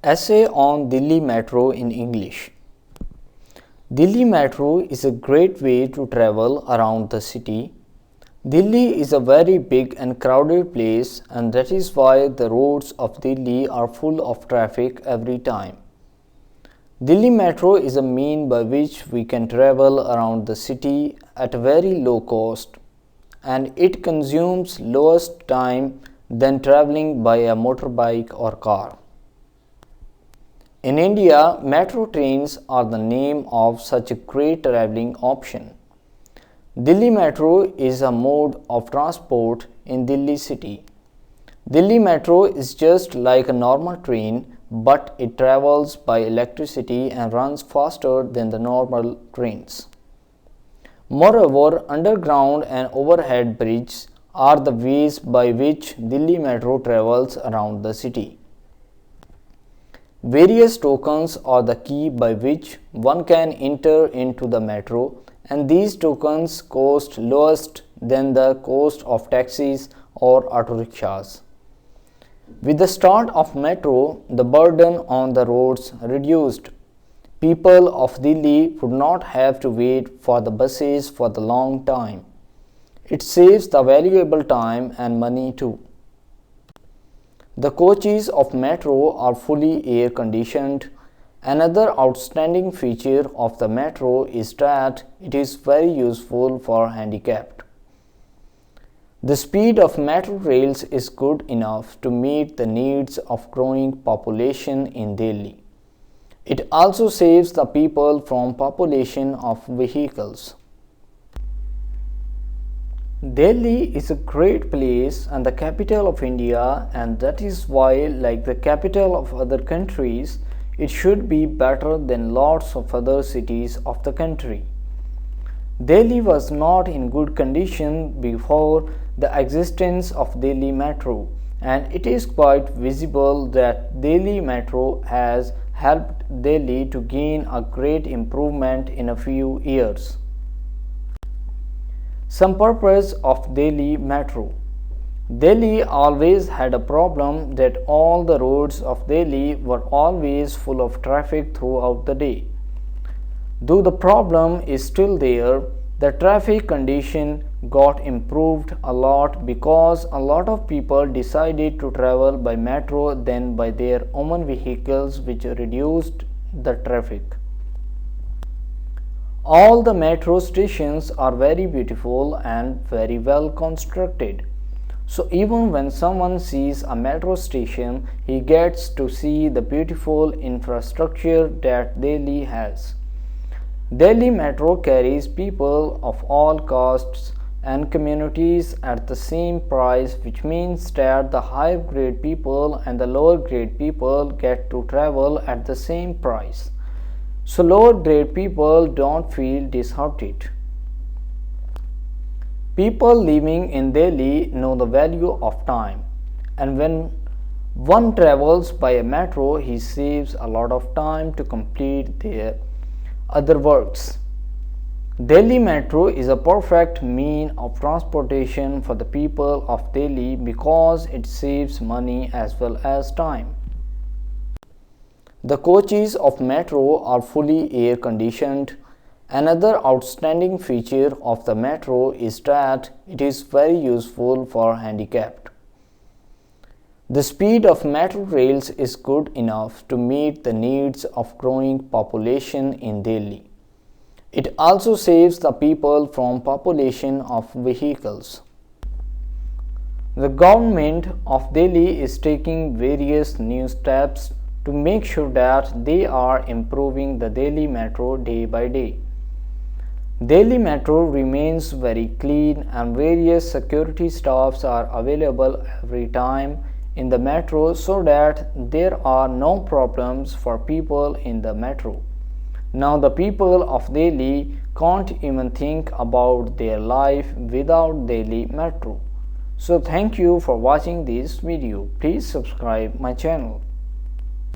Essay on Delhi Metro in English. Delhi Metro is a great way to travel around the city. Delhi is a very big and crowded place, and that is why the roads of Delhi are full of traffic every time. Delhi Metro is a mean by which we can travel around the city at a very low cost, and it consumes lowest time than traveling by a motorbike or car. In India, metro trains are the name of such a great travelling option. Delhi Metro is a mode of transport in Delhi city. Delhi Metro is just like a normal train, but it travels by electricity and runs faster than the normal trains. Moreover, underground and overhead bridges are the ways by which Delhi Metro travels around the city. Various tokens are the key by which one can enter into the metro, and these tokens cost lowest than the cost of taxis or auto rickshaws. With the start of metro, the burden on the roads reduced. People of Delhi would not have to wait for the buses for the long time. It saves the valuable time and money too. The coaches of metro are fully air conditioned. Another outstanding feature of the metro is that it is very useful for handicapped. The speed of metro rails is good enough to meet the needs of growing population in Delhi. It also saves the people from population of vehicles. Delhi is a great place and the capital of India, and that is why, like the capital of other countries, it should be better than lots of other cities of the country. Delhi was not in good condition before the existence of Delhi Metro, and it is quite visible that Delhi Metro has helped Delhi to gain a great improvement in a few years. Some purpose of Delhi Metro. Delhi always had a problem that all the roads of Delhi were always full of traffic throughout the day. Though the problem is still there, the traffic condition got improved a lot because a lot of people decided to travel by metro than by their own vehicles, which reduced the traffic. All the metro stations are very beautiful and very well constructed. So even when someone sees a metro station, he gets to see the beautiful infrastructure that Delhi has. Delhi Metro carries people of all castes and communities at the same price, which means that the higher grade people and the lower grade people get to travel at the same price. So lower grade people don't feel disheartened. People living in Delhi know the value of time, and when one travels by a metro, he saves a lot of time to complete their other works. Delhi Metro is a perfect mean of transportation for the people of Delhi because it saves money as well as time. The coaches of metro are fully air conditioned. Another outstanding feature of the metro is that it is very useful for handicapped. The speed of metro rails is good enough to meet the needs of growing population in Delhi. It also saves the people from population of vehicles. The government of Delhi is taking various new steps to make sure that they are improving the Delhi Metro day by day. Delhi Metro remains very clean and various security staffs are available every time in the metro so that there are no problems for people in the metro. Now the people of Delhi can't even think about their life without Delhi Metro. So thank you for watching this video. Please subscribe my channel.